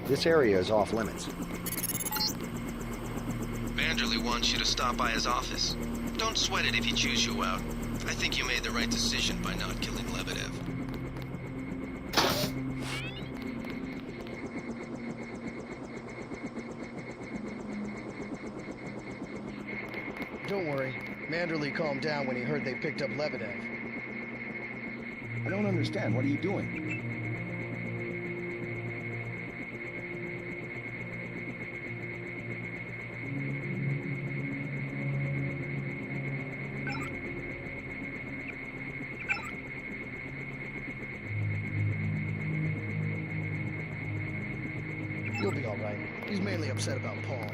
This area is off limits. Vanderlei wants you to stop by his office. Don't sweat it if he chews you out. I think you made the right decision by not killing Lebedev. Don't worry. Vanderlei calmed down when he heard they picked up Lebedev. I don't understand. What are you doing? You'll be all right. He's mainly upset about Paul.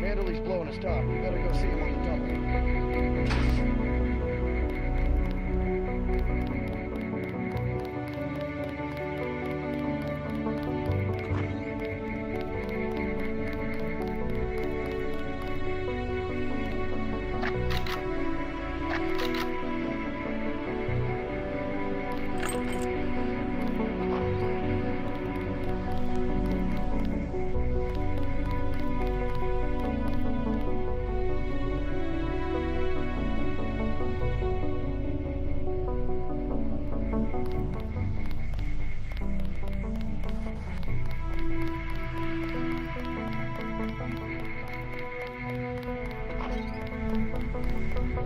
Vanderlei's blowing his top. We better go see him on the double.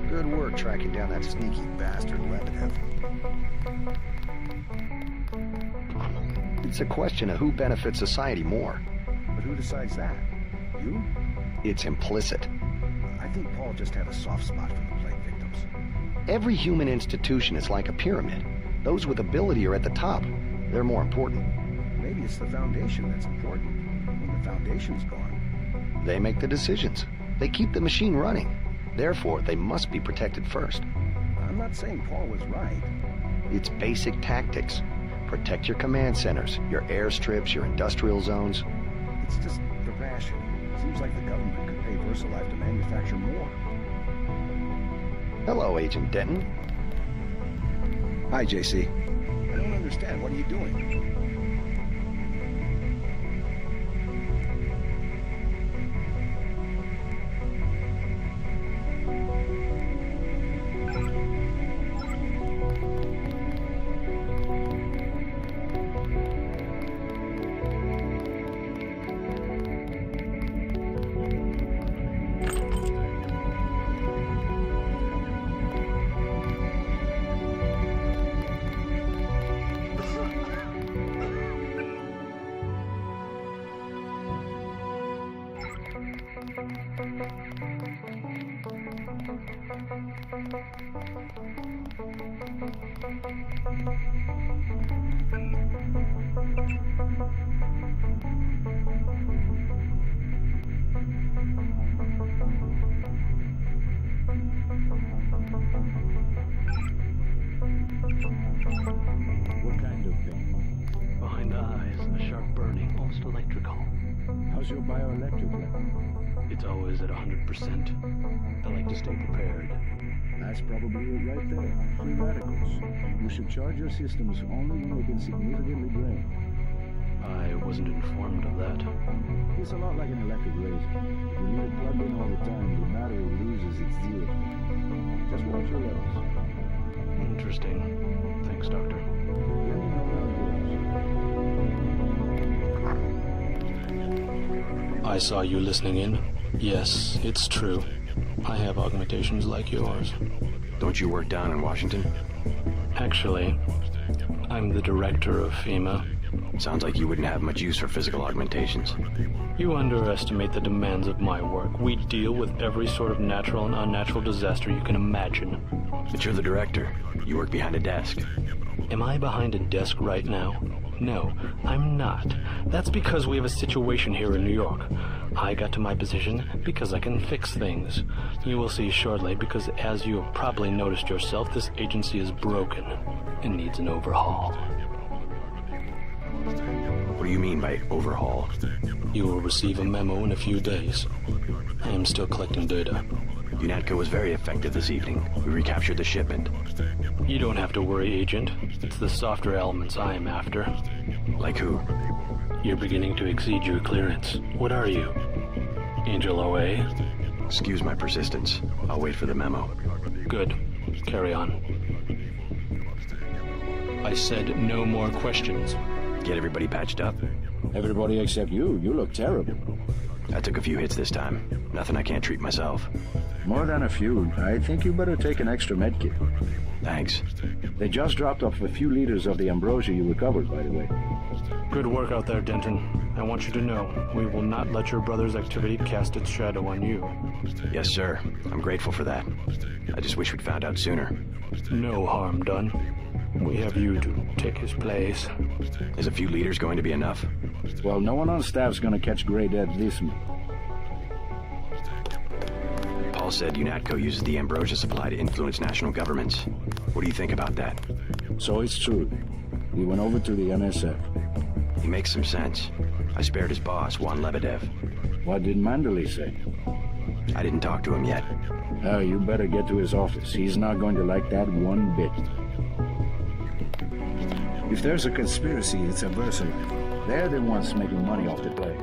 Good work tracking down that sneaky bastard Lebedev. It's a question of who benefits society more. But who decides that? You? It's implicit. I think Paul just had a soft spot for the plague victims. Every human institution is like a pyramid. Those with ability are at the top. They're more important. Maybe it's the Foundation that's important. When the Foundation's gone. They make the decisions. They keep the machine running. Therefore, they must be protected first. I'm not saying Paul was right. It's basic tactics. Protect your command centers, your airstrips, your industrial zones. It's just the ration. Seems like the government could pay VersaLife to manufacture more. Hello, Agent Denton. Hi, JC. I don't understand. What are you doing? What kind of pain? Behind the eyes, a sharp burning, almost electrical. How's your bioelectric level? It's always at 100%. I like to stay prepared. That's probably it right there. Free radicals. You should charge your systems only when they've been significantly drained. I wasn't informed of that. It's a lot like an electric razor. If you leave it plugged in all the time, the battery loses its zeal. Just watch your levels. Interesting. Thanks, Doctor. Let me know how it goes. I saw you listening in. Yes, it's true. I have augmentations like yours. Don't you work down in Washington? Actually, I'm the director of FEMA. Sounds like you wouldn't have much use for physical augmentations. You underestimate the demands of my work. We deal with every sort of natural and unnatural disaster you can imagine. But you're the director. You work behind a desk. Am I behind a desk right now? No, I'm not. That's because we have a situation here in New York. I got to my position because I can fix things. You will see shortly, because as you have probably noticed yourself, this agency is broken and needs an overhaul. What do you mean by overhaul? You will receive a memo in a few days. I am still collecting data. UNATCO was very effective this evening. We recaptured the shipment. You don't have to worry, Agent. It's the softer elements I am after. Like who? You're beginning to exceed your clearance. What are you? Angel OA? Excuse my persistence. I'll wait for the memo. Good. Carry on. I said no more questions. Get everybody patched up. Everybody except you. You look terrible. I took a few hits this time. Nothing I can't treat myself. More than a few. I think you better take an extra med kit. Thanks. They just dropped off a few liters of the ambrosia you recovered, by the way. Good work out there, Denton. I want you to know, we will not let your brother's activity cast its shadow on you. Yes, sir. I'm grateful for that. I just wish we'd found out sooner. No harm done. We have you to take his place. Is a few liters going to be enough? Well, no one on staff's gonna catch gray dead this month. Paul said UNATCO uses the ambrosia supply to influence national governments. What do you think about that? So it's true. He went over to the NSF. He makes some sense. I spared his boss, Juan Lebedev. What did Manderley say? I didn't talk to him yet. Oh, you better get to his office. He's not going to like that one bit. If there's a conspiracy, it's a VersaLife. They're the ones making money off the play.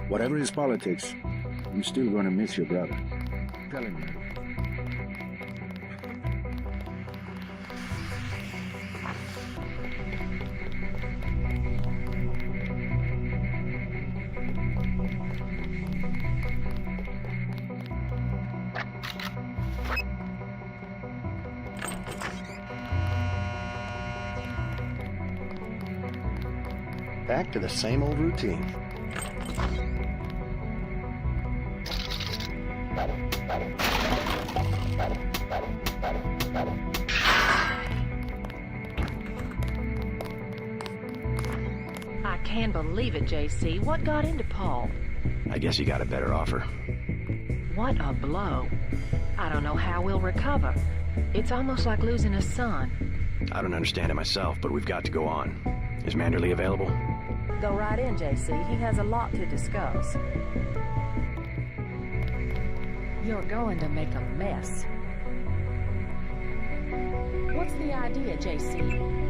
Whatever his politics, I'm still going to miss your brother. Tell him that. Back to the same old routine. I can't believe it, JC. What got into Paul? I guess he got a better offer. What a blow. I don't know how we'll recover. It's almost like losing a son. I don't understand it myself, but we've got to go on. Is Manderley available? Go right in, JC. He has a lot to discuss. You're going to make a mess. What's the idea, JC?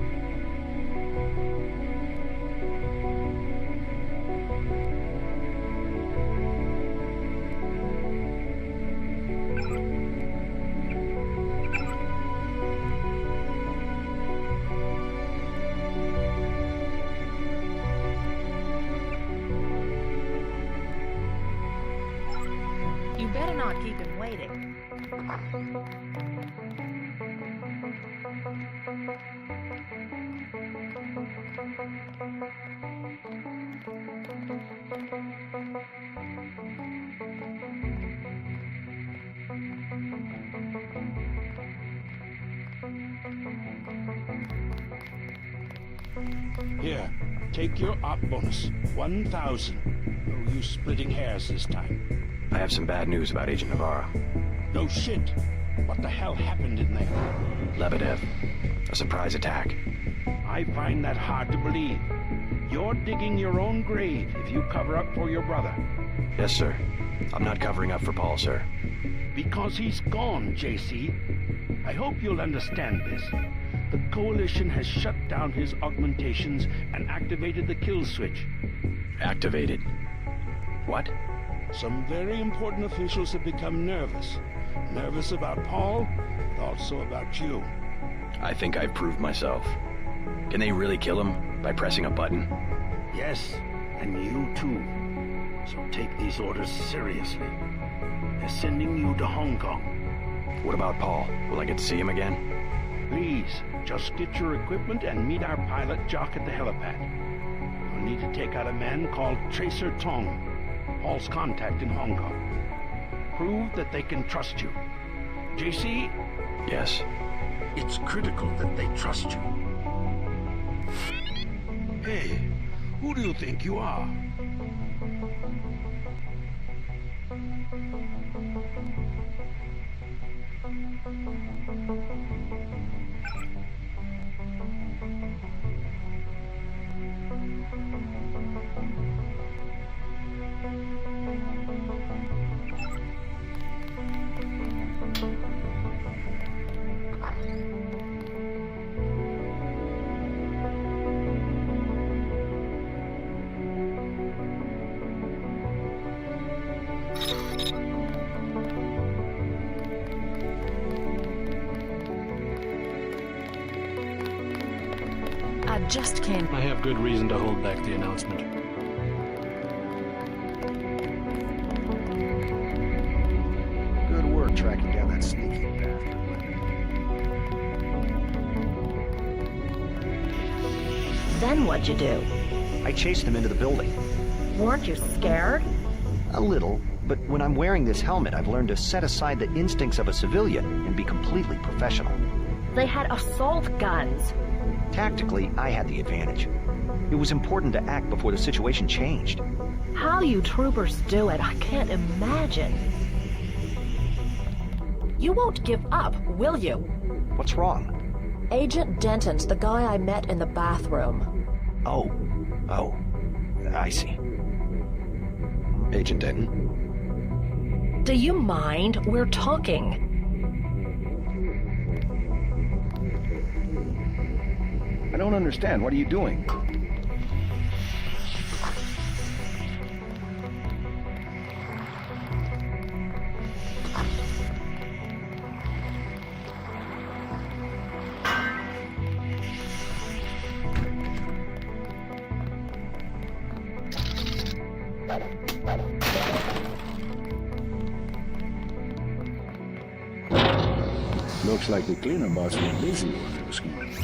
You better not keep him waiting. Here, take your op bonus. 1,000. No use splitting hairs this time. I have some bad news about Agent Navarro. No shit. What the hell happened in there? Lebedev. A surprise attack. I find that hard to believe. You're digging your own grave if you cover up for your brother. Yes, sir. I'm not covering up for Paul, sir. Because he's gone, JC. I hope you'll understand this. The Coalition has shut down his augmentations and activated the kill switch. Activated. What? Some very important officials have become nervous. Nervous about Paul, but also about you. I think I've proved myself. Can they really kill him by pressing a button? Yes, and you too. So take these orders seriously. They're sending you to Hong Kong. What about Paul? Will I get to see him again? Please, just get your equipment and meet our pilot Jock at the helipad. You'll need to take out a man called Tracer Tong, Paul's contact in Hong Kong. Prove that they can trust you. JC? Yes. It's critical that they trust you. Hey, who do you think you are? I just can't. I have good reason to hold back the announcement. Good work tracking down that sneaky bastard. Then what'd you do? I chased him into the building. Weren't you scared? A little, but when I'm wearing this helmet, I've learned to set aside the instincts of a civilian and be completely professional. They had assault guns. Tactically, I had the advantage. It was important to act before the situation changed. How you troopers do it, I can't imagine. You won't give up, will you? What's wrong? Agent Denton's the guy I met in the bathroom. Oh, I see. Agent Denton? Do you mind? We're talking. I don't understand. What are you doing? Looks like the cleaner bots were busy earlier this morning.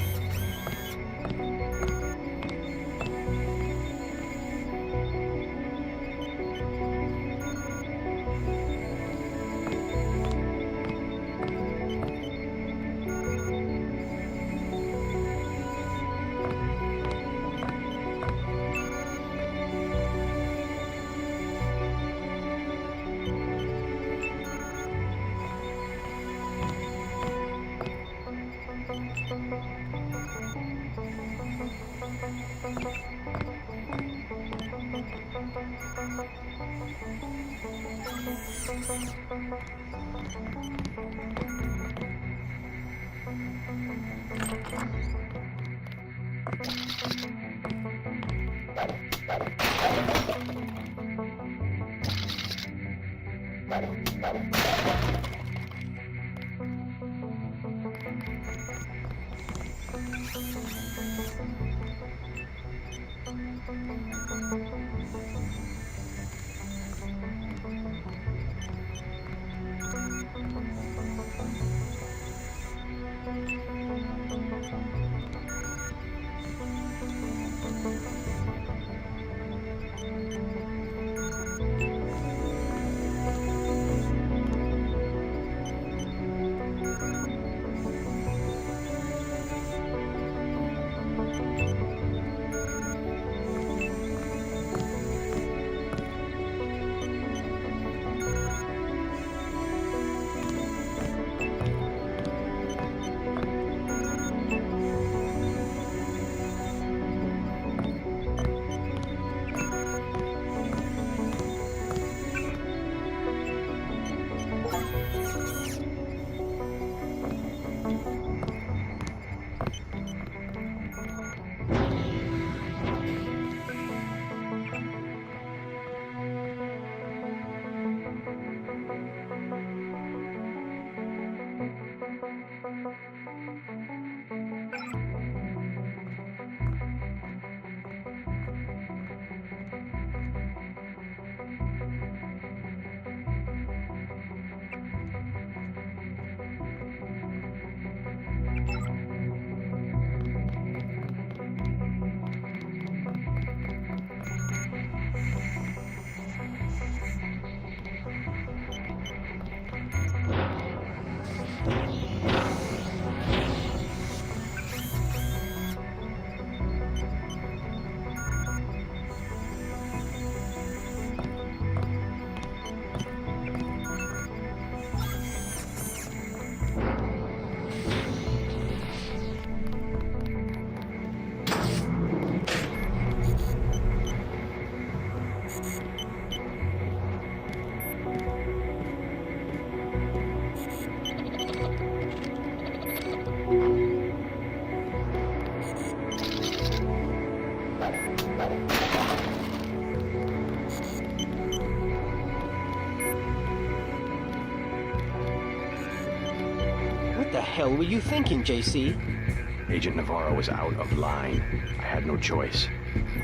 What the hell were you thinking, JC? Agent Navarro was out of line. I had no choice.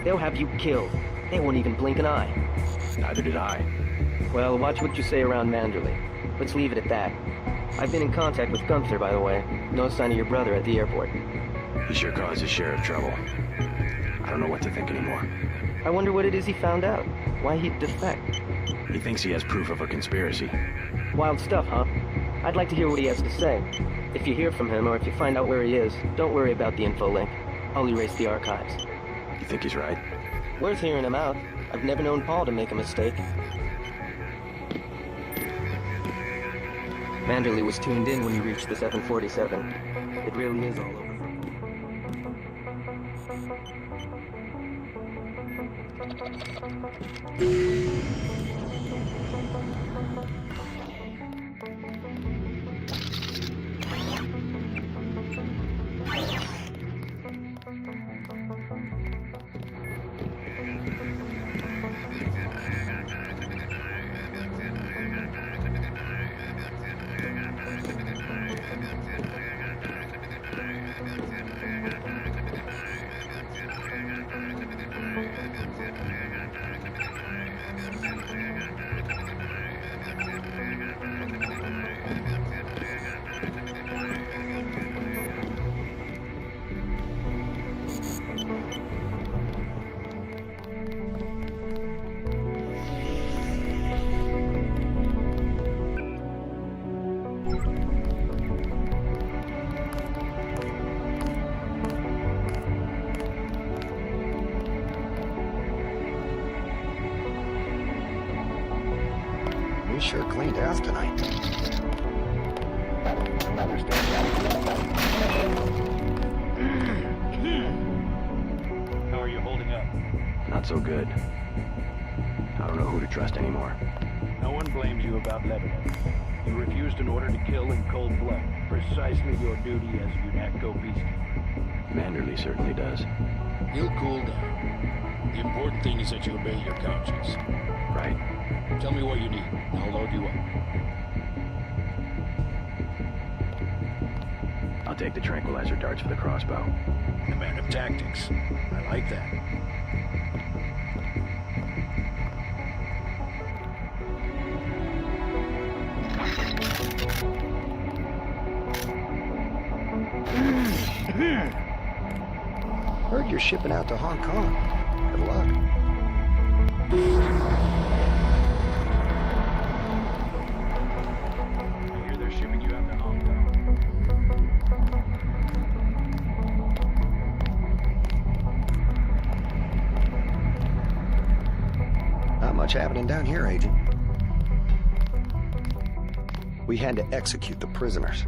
They'll have you killed. They won't even blink an eye. Neither did I. Well, watch what you say around Manderley. Let's leave it at that. I've been in contact with Gunther, by the way. No sign of your brother at the airport. He sure caused his share of trouble. I don't know what to think anymore. I wonder what it is he found out. Why he'd defect. He thinks he has proof of a conspiracy. Wild stuff, huh? I'd like to hear what he has to say. If you hear from him, or if you find out where he is, don't worry about the info link. I'll erase the archives. You think he's right? Worth hearing him out. I've never known Paul to make a mistake. Manderley was tuned in when he reached the 747. It really is all over. You sure cleaned house tonight. How are you holding up? Not so good. I don't know who to trust anymore. No one blames you about Lebanon. You refused an order to kill in cold blood. Precisely your duty as UNATCO peacekeeper. Manderley certainly does. He'll cool down. The important thing is that you obey your conscience. Right. Tell me what you need, and I'll load you up. I'll take the tranquilizer darts for the crossbow. A man of tactics. I like that. Heard you're shipping out to Hong Kong. Good luck. I hear they're shipping you out to Hong Kong. Not much happening down here, Agent. We had to execute the prisoners.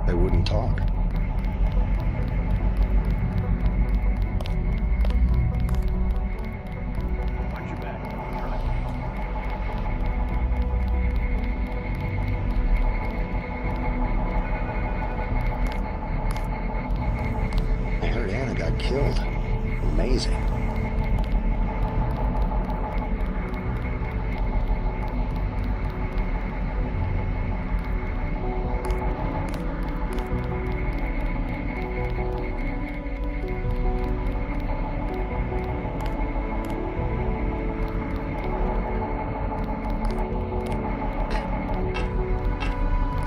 They wouldn't talk. Watch your back. I heard Anna got killed. Amazing.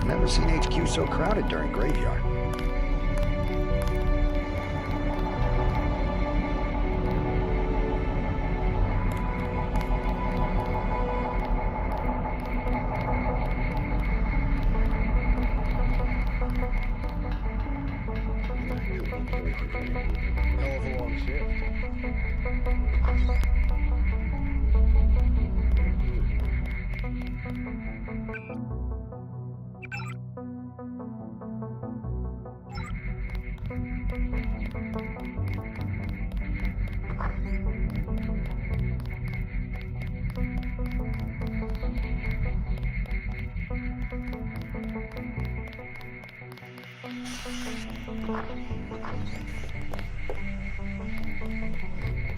Never seen HQ so crowded during graveyard. Hell of a long shift.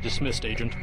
Dismissed, Agent.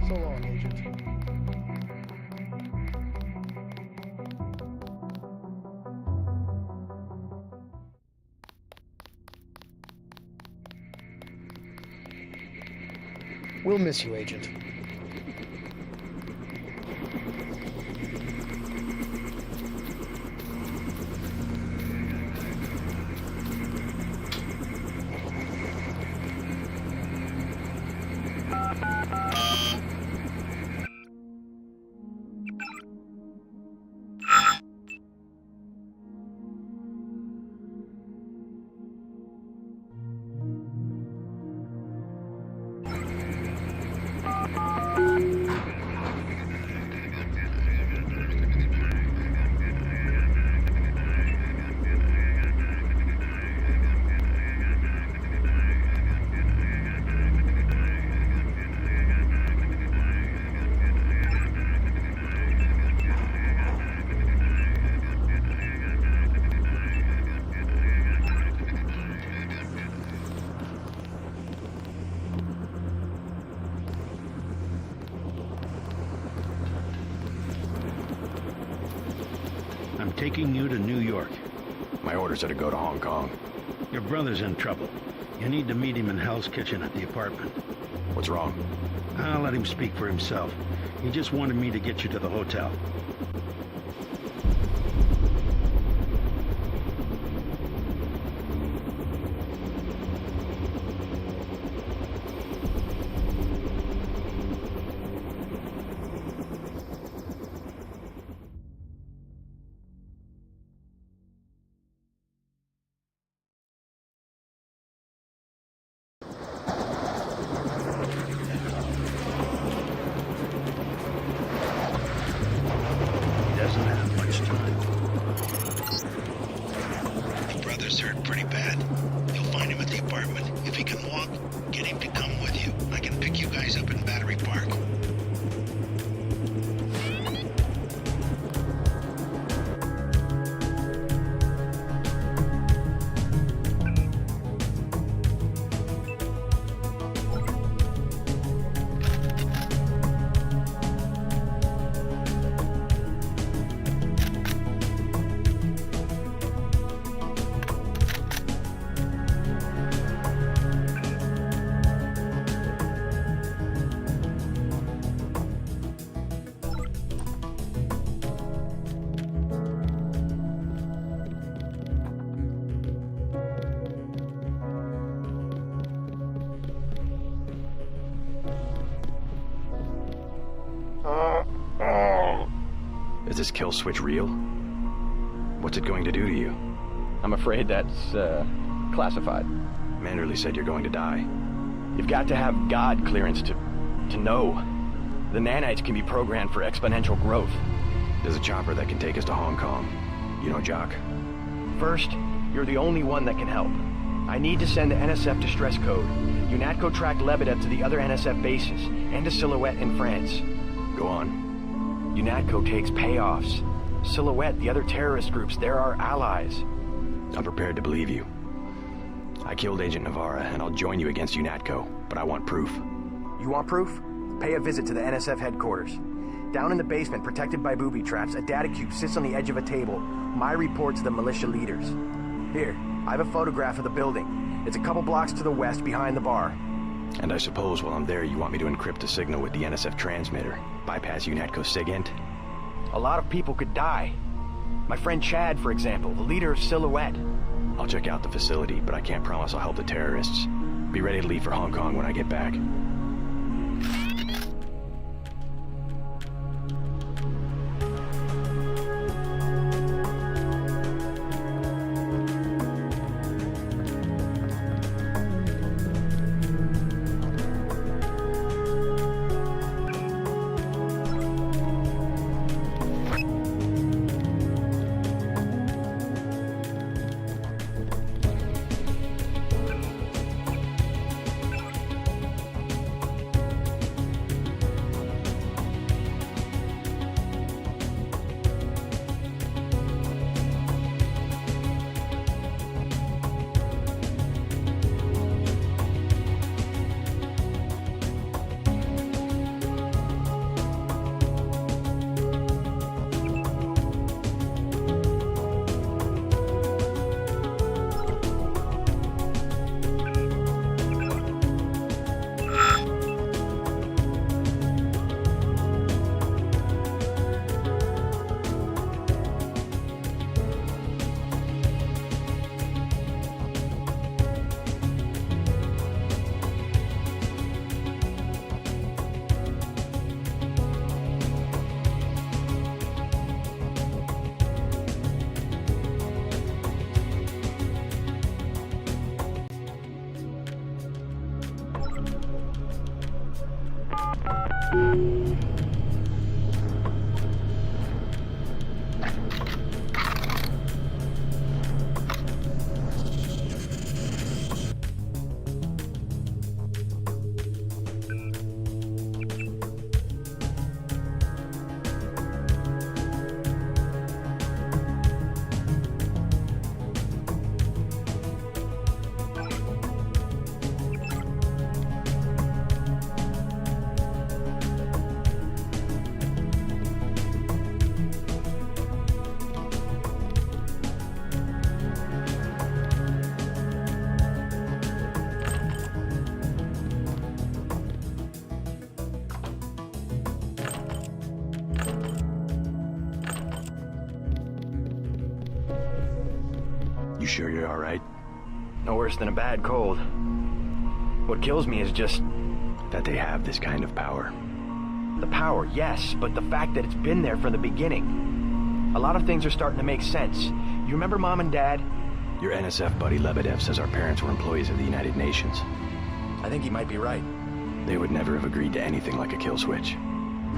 So long, Agent. We'll miss you, Agent. I'm taking you to New York. My orders are to go to Hong Kong. Your brother's in trouble. You need to meet him in Hell's Kitchen at the apartment. What's wrong? I'll let him speak for himself. He just wanted me to get you to the hotel. Brother's hurt pretty bad. You'll find him at the apartment. If he can walk, get him to come with you. I can pick you guys up in Battery Park. Is this kill switch real? What's it going to do to you? I'm afraid that's, classified. Manderley said you're going to die. You've got to have God clearance to know. The nanites can be programmed for exponential growth. There's a chopper that can take us to Hong Kong. You know Jock? First, you're the only one that can help. I need to send the NSF distress code. UNATCO track Lebedev to the other NSF bases, and to Silhouette in France. Go on. UNATCO takes payoffs. Silhouette, the other terrorist groups, they're our allies. I'm prepared to believe you. I killed Agent Navarra, and I'll join you against UNATCO, but I want proof. You want proof? Pay a visit to the NSF headquarters. Down in the basement, protected by booby traps, a data cube sits on the edge of a table. My report to the militia leaders. Here, I have a photograph of the building. It's a couple blocks to the west, behind the bar. And I suppose while I'm there, you want me to encrypt a signal with the NSF transmitter, bypass UNATCO's SIGINT? A lot of people could die. My friend Chad, for example, the leader of Silhouette. I'll check out the facility, but I can't promise I'll help the terrorists. Be ready to leave for Hong Kong when I get back. You sure you're all right? No worse than a bad cold. What kills me is just... that they have this kind of power. The power, yes, but the fact that it's been there from the beginning. A lot of things are starting to make sense. You remember Mom and Dad? Your NSF buddy Lebedev says our parents were employees of the United Nations. I think he might be right. They would never have agreed to anything like a kill switch.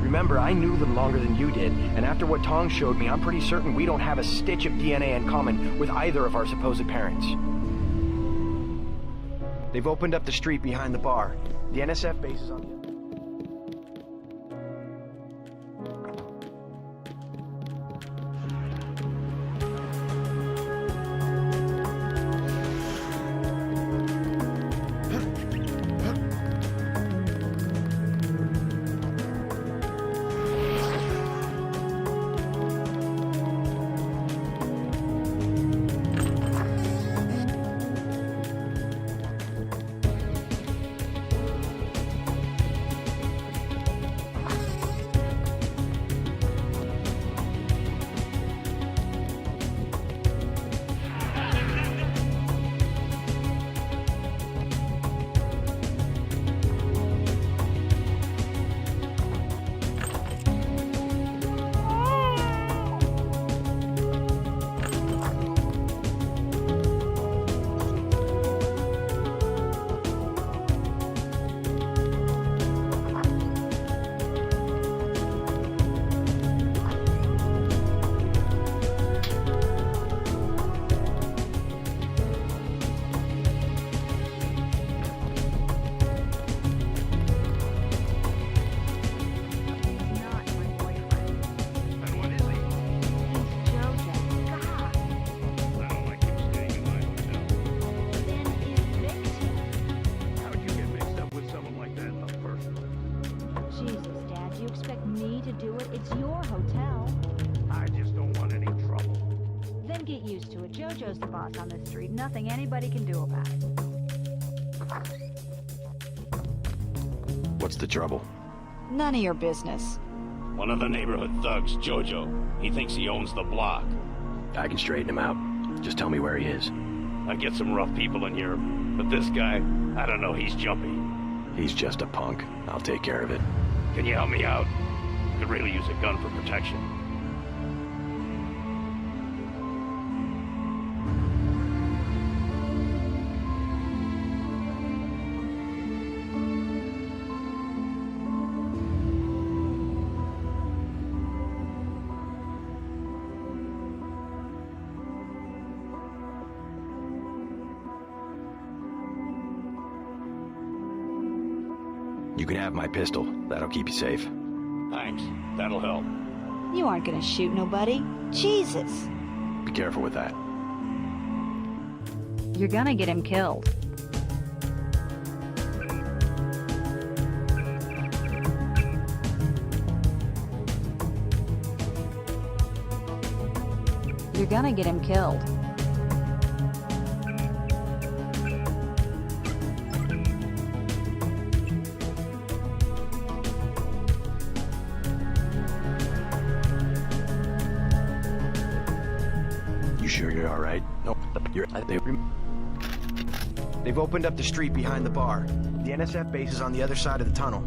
Remember, I knew them longer than you did, and after what Tong showed me, I'm pretty certain we don't have a stitch of DNA in common with either of our supposed parents. They've opened up the street behind the bar. The NSF base is on the... You expect me to do it? It's your hotel. I just don't want any trouble. Then get used to it. JoJo's the boss on this street. Nothing anybody can do about it. What's the trouble? None of your business. One of the neighborhood thugs, Jojo. He thinks he owns the block. I can straighten him out. Just tell me where he is. I get some rough people in here, but this guy, I don't know, he's jumpy. He's just a punk. I'll take care of it. Can you help me out? Could really use a gun for protection. You can have my pistol. That'll keep you safe. Thanks. That'll help. You aren't gonna shoot nobody. Jesus. Be careful with that. You're gonna get him killed. You're gonna get him killed. You sure you're all right? No, They've opened up the street behind the bar. The NSF base is on the other side of the tunnel.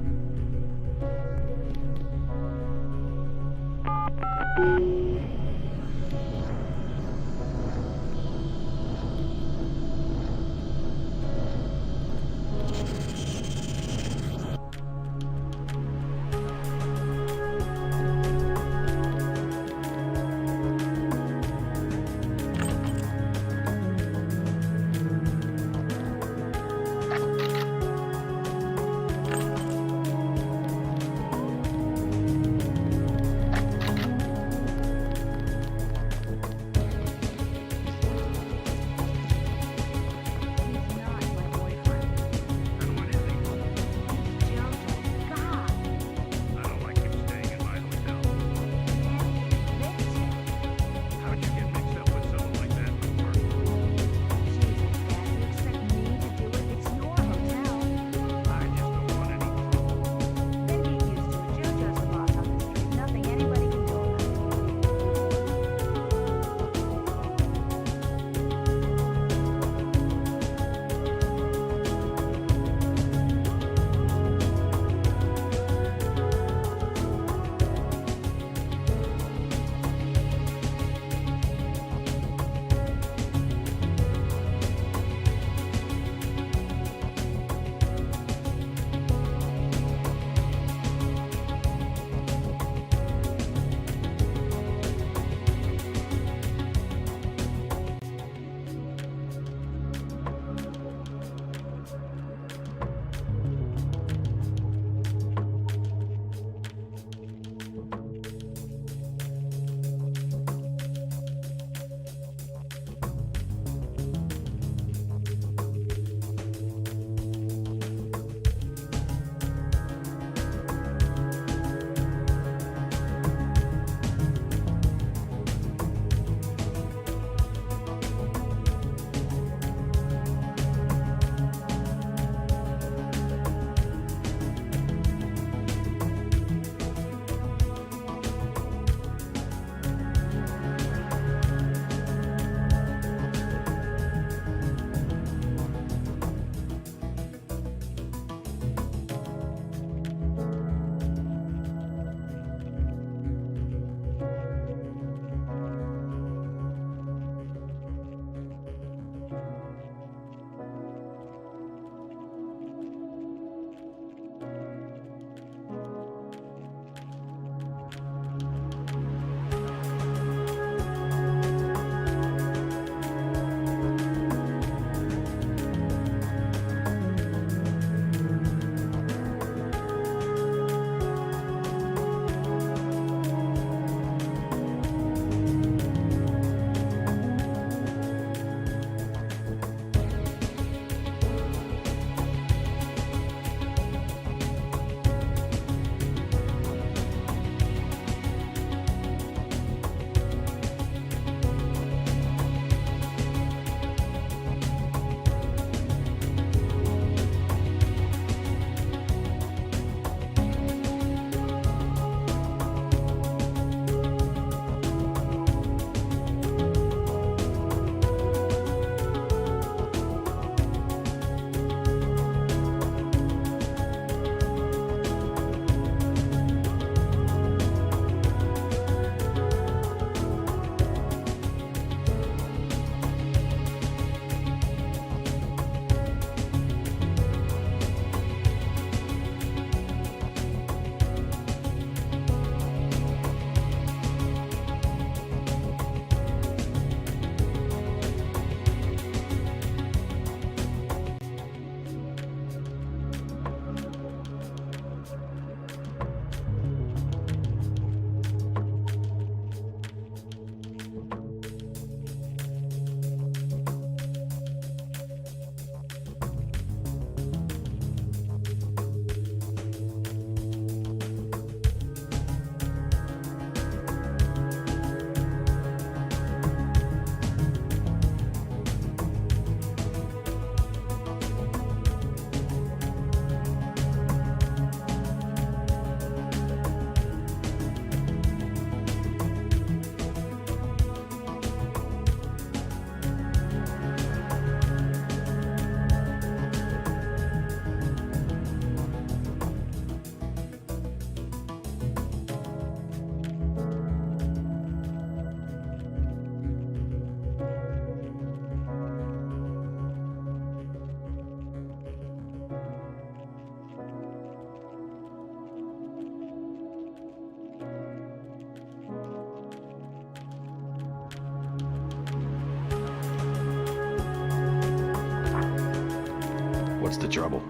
What's the trouble?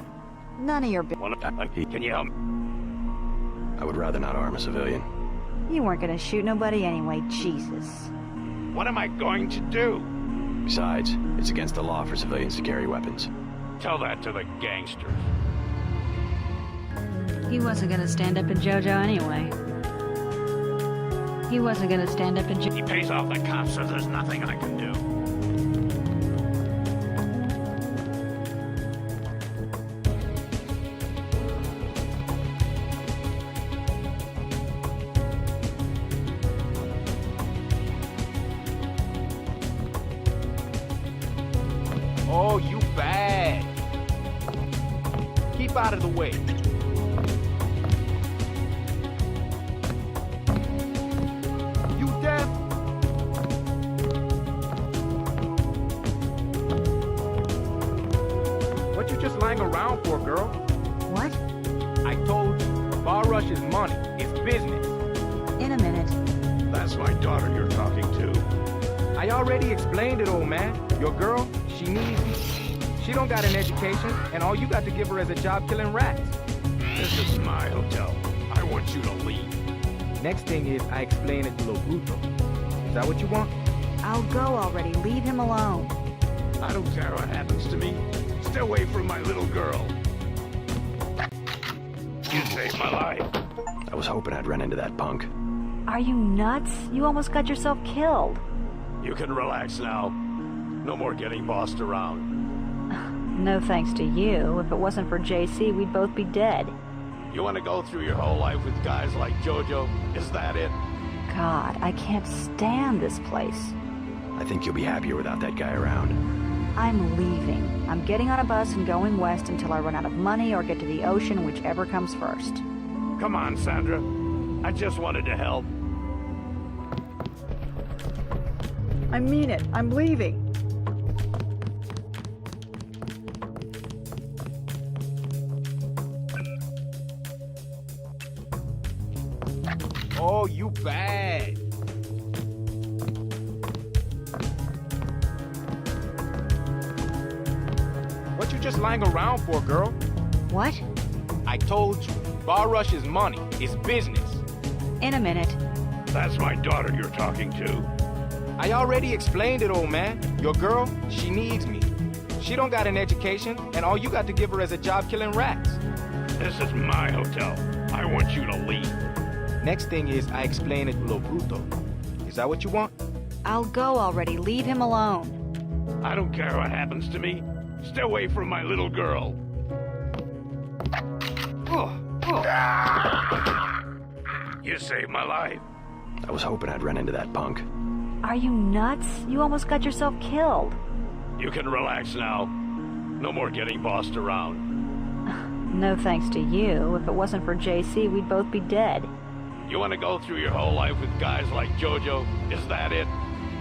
None of your business. Can you help me? I would rather not harm a civilian. You weren't gonna shoot nobody anyway, Jesus. What am I going to do? Besides, it's against the law for civilians to carry weapons. Tell that to the gangsters. He wasn't gonna stand up in JoJo anyway. He wasn't gonna stand up in He pays off the cops, so there's nothing I can do. Oh, you bad. Keep out of the way. You deaf? What you just lying around for, girl? What? I told you, bar rush is money. It's business. In a minute. That's my daughter you're talking to. I already explained it, old man. Your girl, she needs you. She don't got an education, and all you got to give her is a job killing rats. This is my hotel. I want you to leave. Next thing is, I explain it to Lo Bruto. Is that what you want? I'll go already. Leave him alone. I don't care what happens to me. Stay away from my little girl. You saved my life. I was hoping I'd run into that punk. Are you nuts? You almost got yourself killed. You can relax now. No more getting bossed around. No thanks to you. If it wasn't for JC, we'd both be dead. You want to go through your whole life with guys like JoJo? Is that it? God, I can't stand this place. I think you'll be happier without that guy around. I'm leaving. I'm getting on a bus and going west until I run out of money or get to the ocean, whichever comes first. Come on, Sandra. I just wanted to help. I mean it. I'm leaving. Oh, you bad. What you just lying around for, girl? What? I told you, bar rush is money. It's business. In a minute. That's my daughter you're talking to. I already explained it, old man. Your girl, she needs me. She don't got an education, and all you got to give her is a job killing rats. This is my hotel. I want you to leave. Next thing is, I explain it to Lo Bruto. Is that what you want? I'll go already. Leave him alone. I don't care what happens to me. Stay away from my little girl. You saved my life. I was hoping I'd run into that punk. Are you nuts? You almost got yourself killed. You can relax now. No more getting bossed around. No thanks to you. If it wasn't for JC, we'd both be dead. You want to go through your whole life with guys like JoJo? Is that it?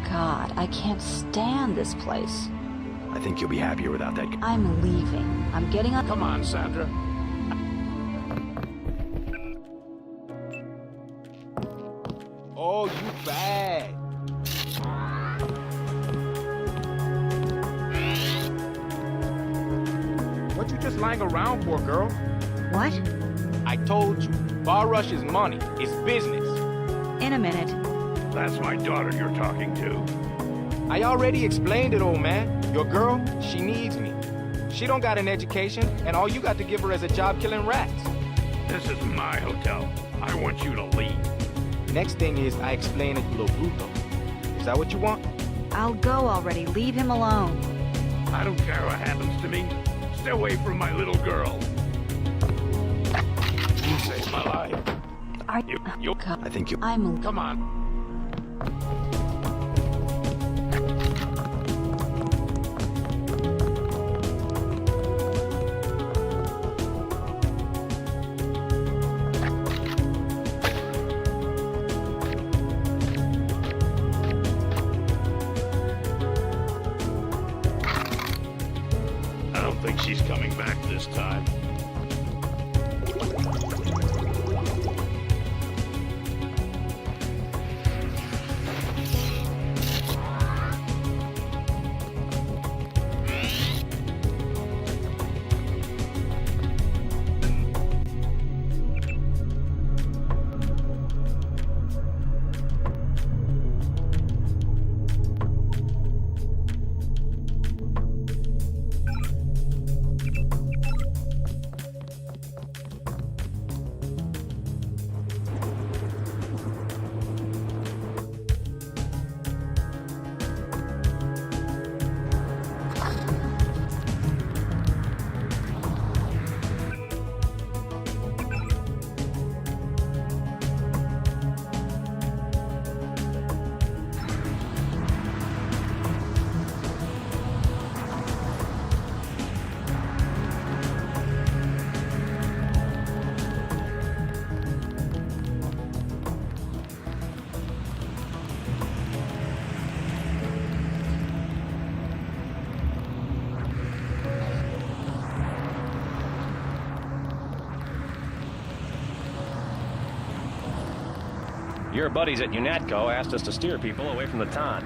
God, I can't stand this place. I think you'll be happier without that guy. I'm leaving. I'm getting on... Come on, Sandra. Oh, you bad. What you just lying around for, girl? What? I told you, bar rush is money. It's business. In a minute. That's my daughter you're talking to. I already explained it, old man. Your girl, she needs me. She don't got an education, and all you got to give her is a job killing rats. This is my hotel. I want you to leave. Next thing is, I explain it to Lo Bruto. Is that what you want? I'll go already. Leave him alone. I don't care what happens to me. Stay away from my little girl. You saved my life. Are you? I think you... I'm... Come on. I don't think she's coming back this time. Your buddies at UNATCO asked us to steer people away from the Ton.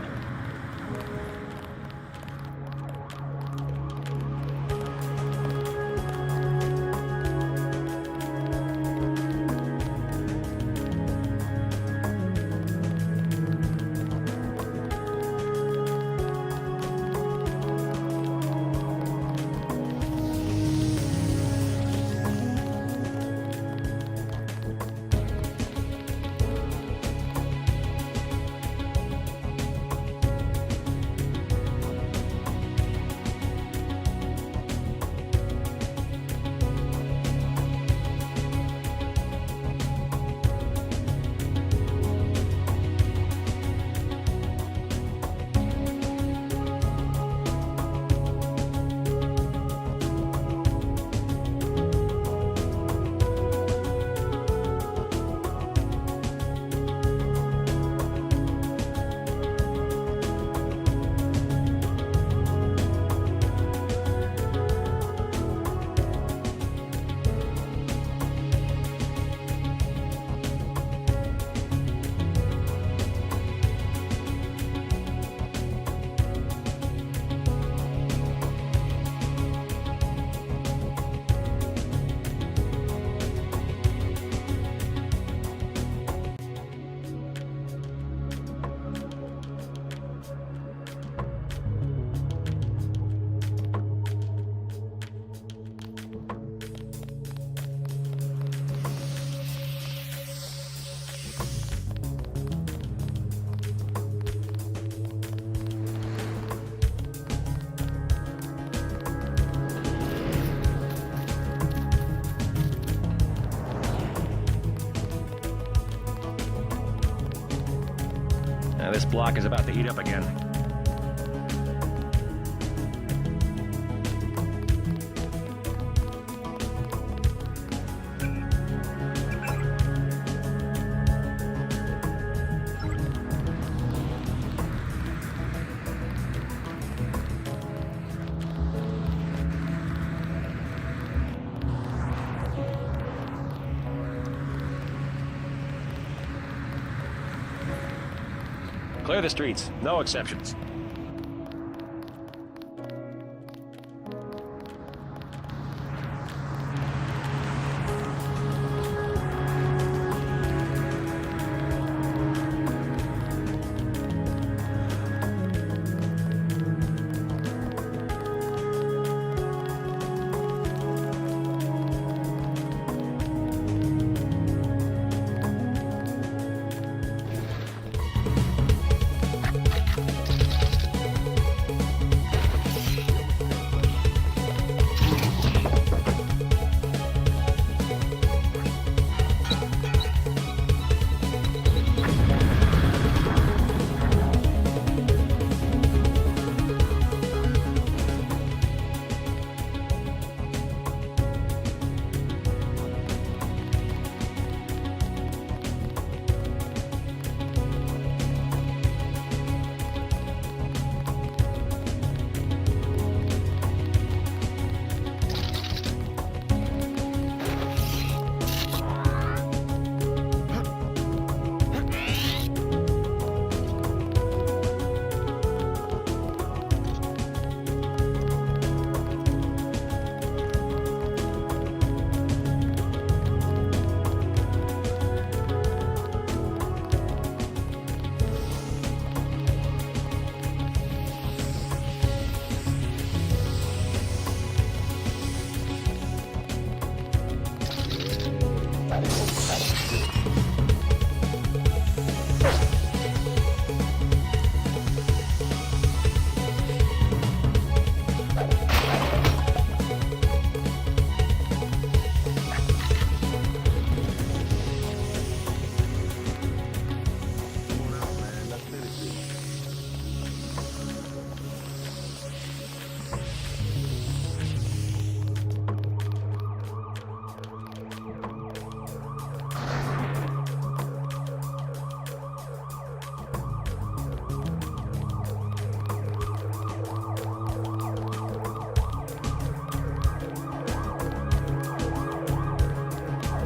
This block is about to heat up again. Clear the streets. No exceptions.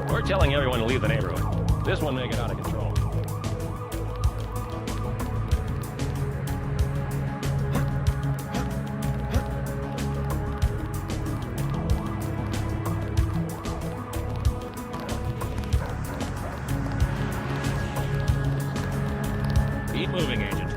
We're telling everyone to leave the neighborhood. This one may get out of control. Keep moving, Agent.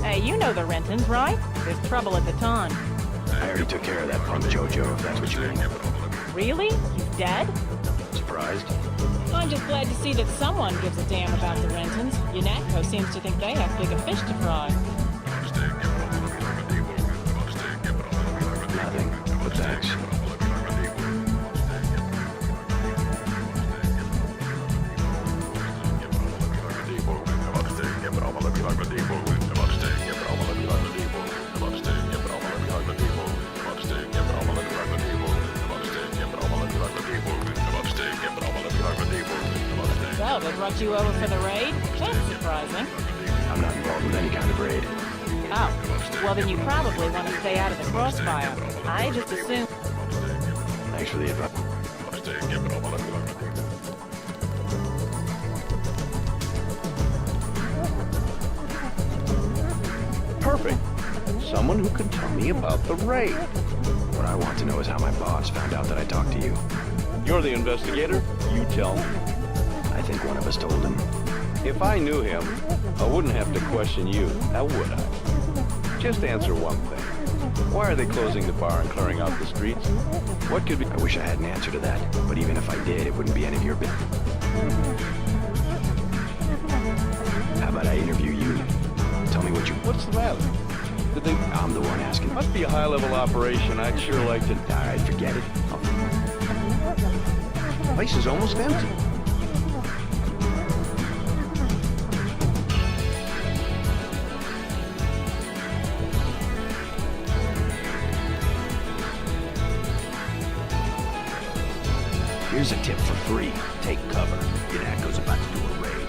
Hey, you know the Rentons, right? There's trouble at the Ton. I already took care of that punk Jojo, if that's what you mean. Really? He's dead? Surprised? I'm just glad to see that someone gives a damn about the Rentons. UNATCO seems to think they have bigger fish to fry. Nothing, but thanks. So, they brought you over for the raid? That's surprising. I'm not involved with any kind of raid. Oh, well then you probably want to stay out of the crossfire. I just assumed... Thanks for the advice. Perfect. Someone who can tell me about the raid. What I want to know is how my boss found out that I talked to you. You're the investigator. You tell me. I think one of us told him. If I knew him, I wouldn't have to question you, now would I? Just answer one thing. Why are they closing the bar and clearing out the streets? What could be... I wish I had an answer to that, but even if I did, it wouldn't be any of your business. How about I interview you? Tell me what you... What's the matter? Did they... I'm the one asking. Must be a high-level operation. I'd sure like to... All right, forget it. The place is almost empty. Here's a tip for free. Take cover. UNATCO's about to do a raid.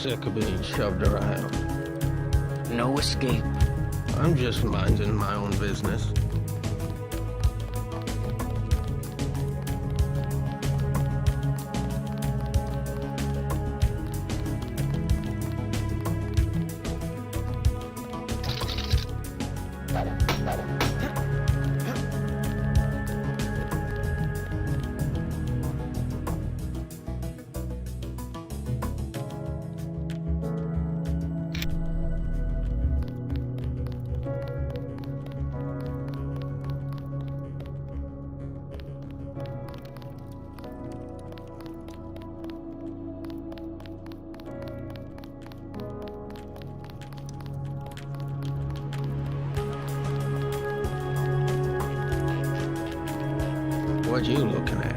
sick of being shoved around. No escape. I'm just minding my own business. What you looking at?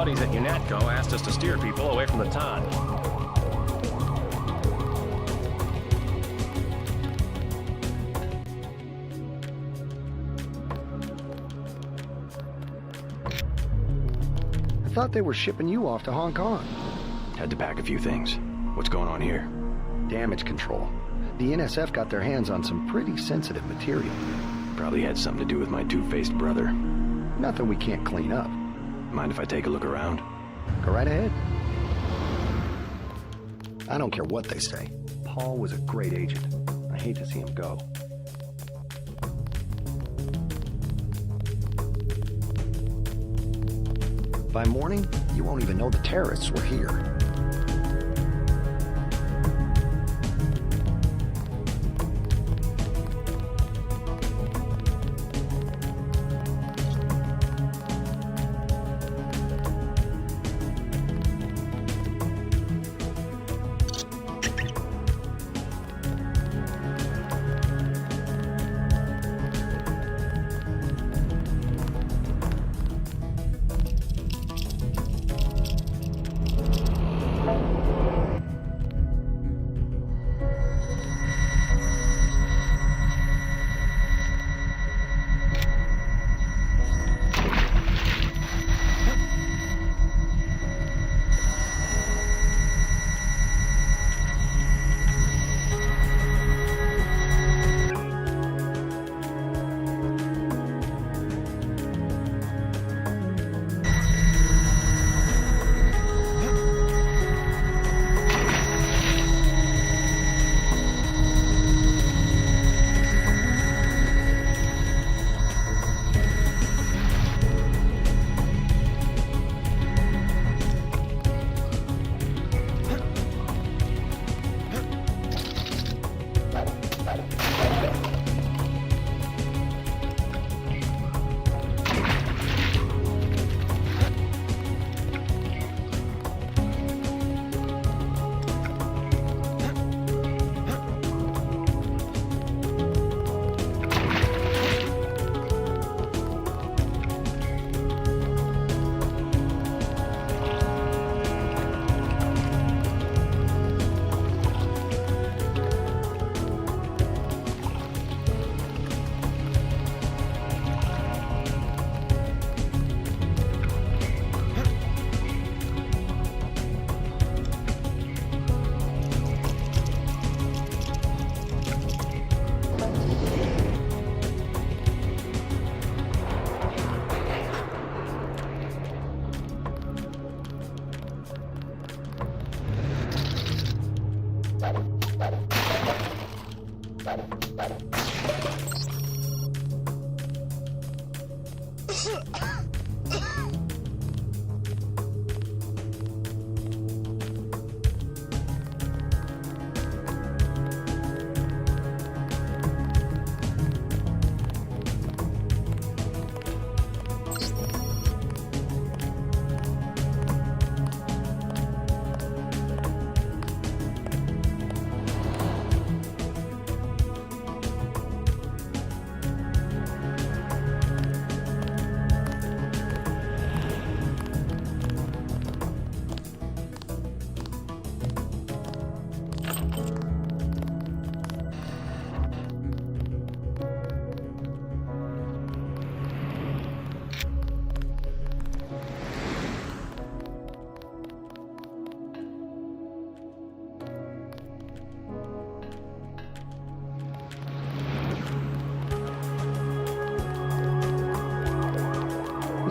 buddies at UNATCO asked us to steer people away from the Todd. I thought they were shipping you off to Hong Kong. Had to pack a few things. What's going on here? Damage control. The NSF got their hands on some pretty sensitive material. Probably had something to do with my two-faced brother. Nothing we can't clean up. Mind if I take a look around? Go right ahead. I don't care what they say. Paul was a great agent. I hate to see him go. By morning, you won't even know the terrorists were here.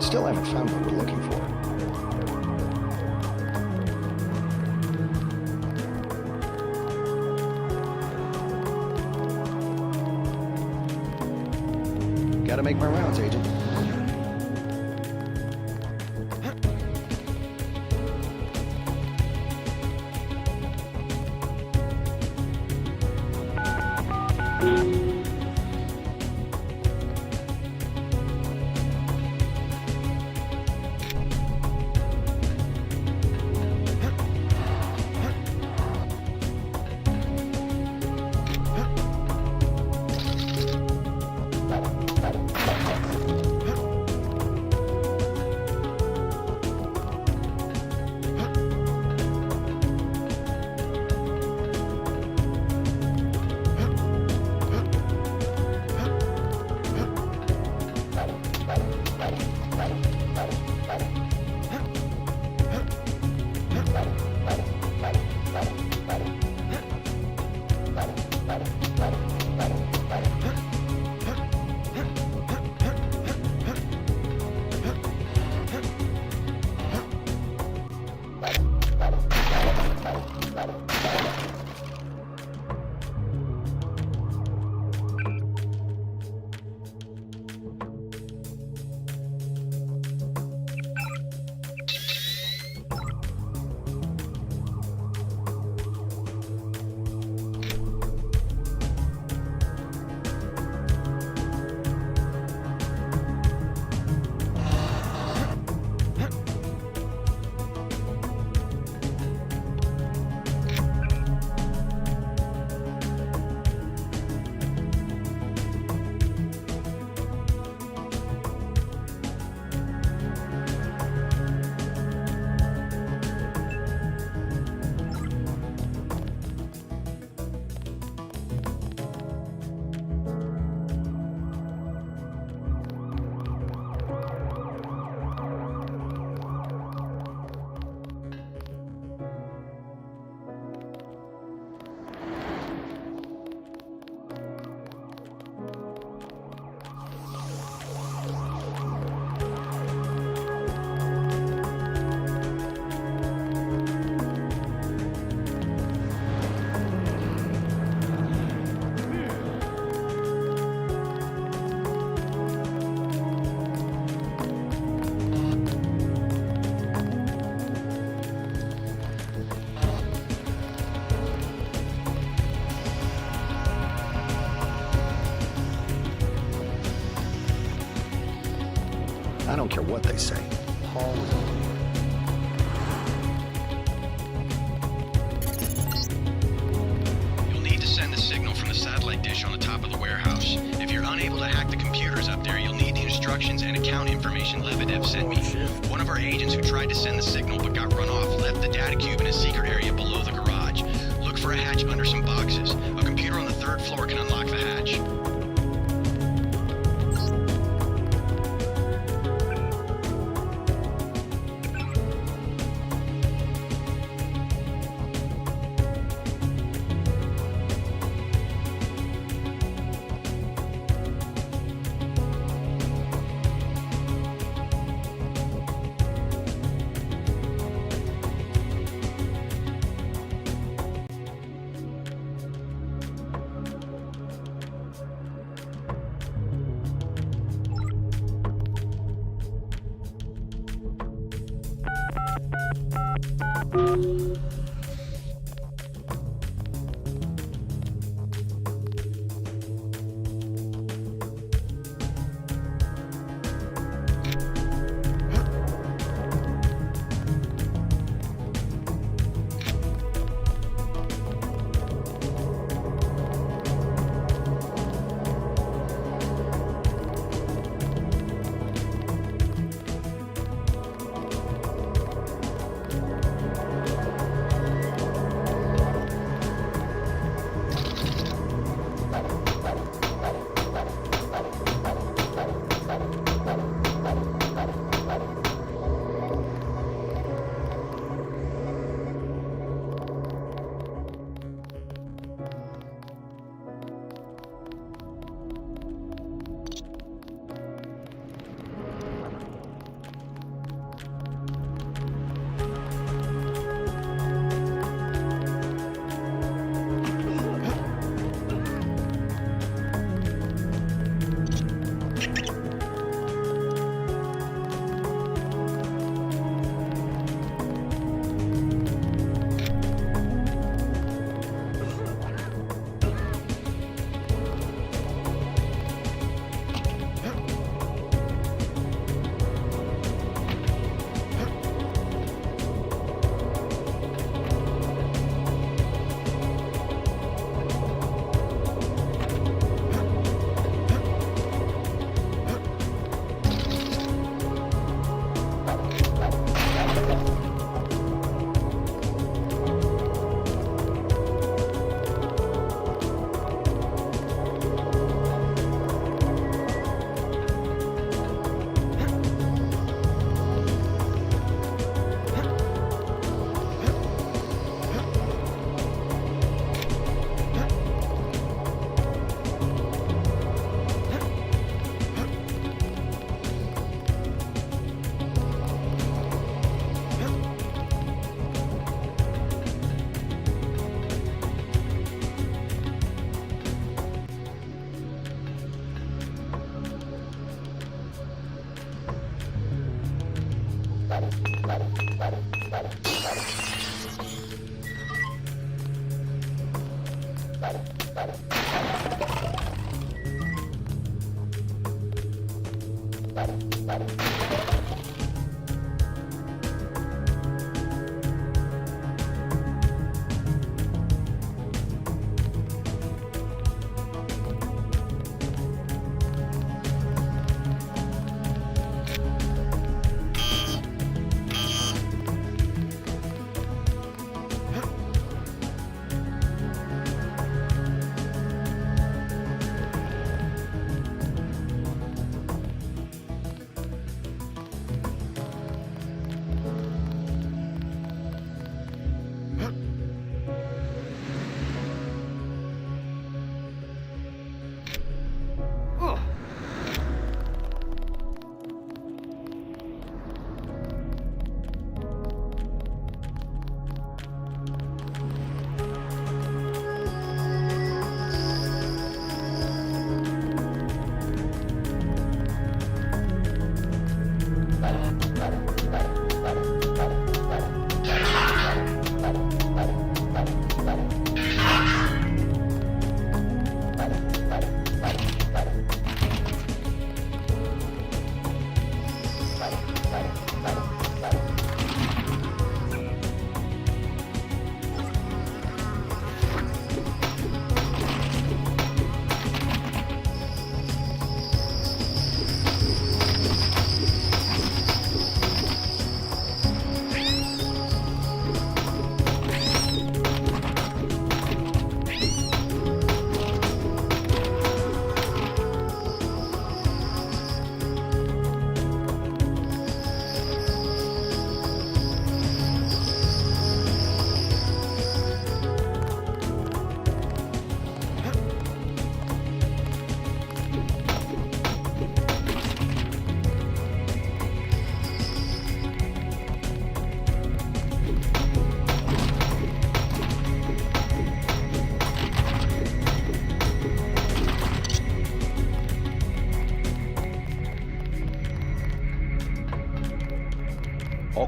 We still haven't found what we're looking for. Gotta make my rounds, Agent. don't care what they say. Paul was a leader. You'll need to send the signal from the satellite dish on the top of the warehouse. If you're unable to hack the computers up there, you'll need the instructions and account information Lebedev sent me. One of our agents who tried to send the signal but got run off left the data cube in a secret area below the garage. Look for a hatch under some boxes. A computer on the 3rd floor can unlock the hatch.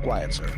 quiet, sir.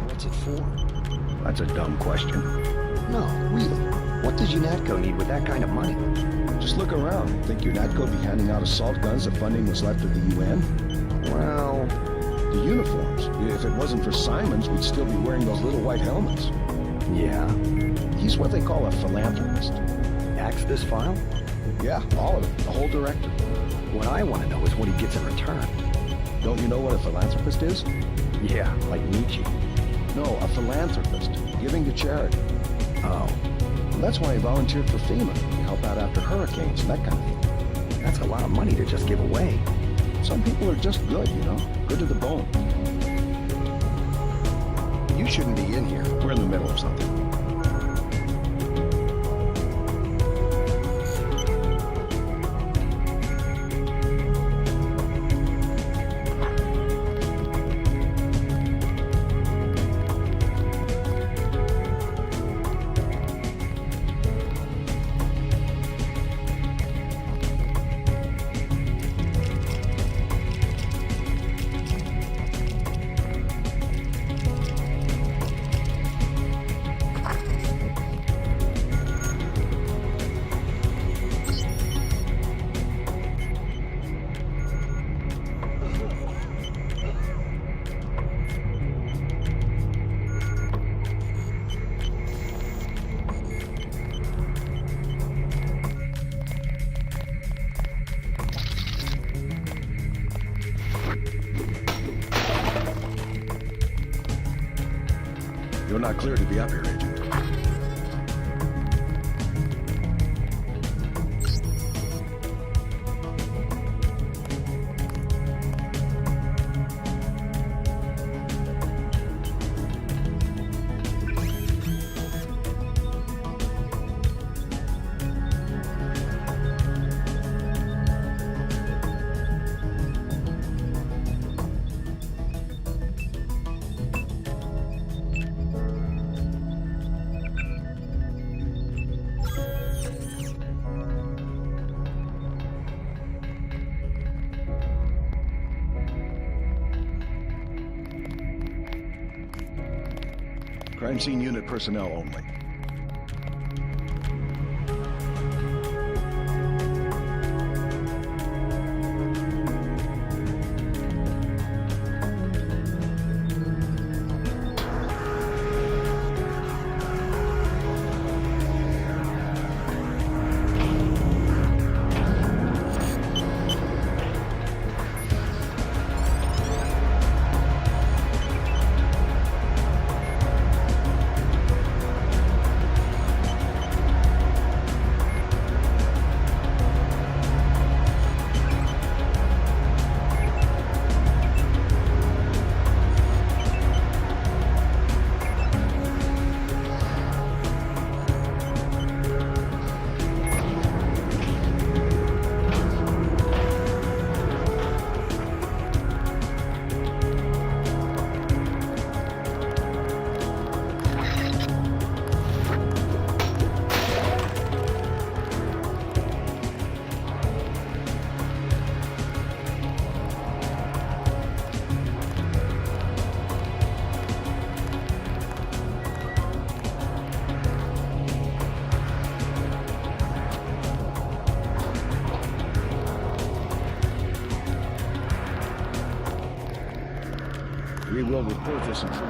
What's it for? That's a dumb question. No, really. What does UNATCO need with that kind of money? Just look around. Think UNATCO be handing out assault guns if funding was left of the UN? Well... The uniforms. If it wasn't for Simons, we'd still be wearing those little white helmets. Yeah? He's what they call a philanthropist. Axe this file? Yeah, all of it. The whole director. What I want to know is what he gets in return. Don't you know what a philanthropist is? Yeah, like Nietzsche. No, a philanthropist. Giving to charity. Oh. Well, that's why he volunteered for FEMA. To help out after hurricanes and that kind of thing. That's a lot of money to just give away. Some people are just good, you know? Good to the bone. You shouldn't be in here. We're in the middle of something. You're not clear to be up here, Agent. Crime scene unit personnel only. will report this intrusion.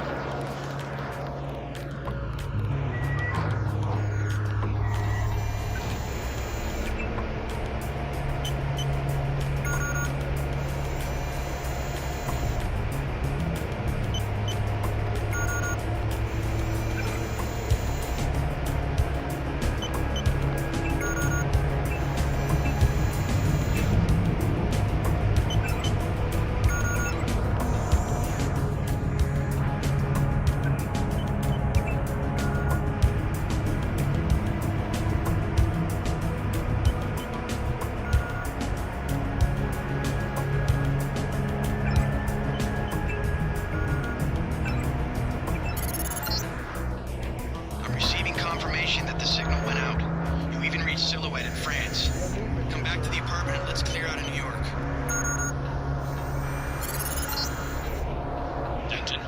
I'm receiving confirmation that the signal went out. You even reached Silhouette in France. Come back to the apartment and let's clear out of New York. Denton,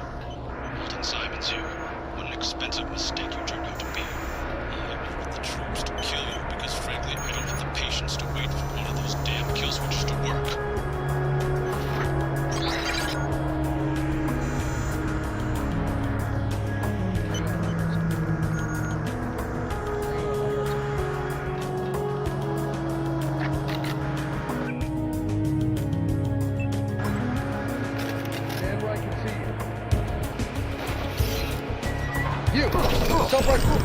Walton Simons here. What an expensive mistake you turned out to be. I went with the troops to kill you because, frankly, I don't have the patience to wait for one of those damn kill switches to work. Stand where I can see you. You! Stop right foot!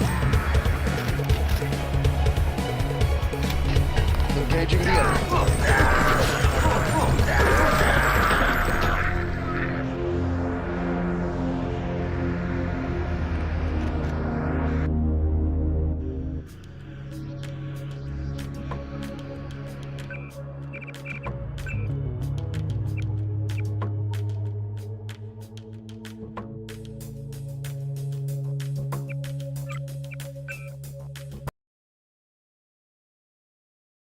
Engaging the enemy.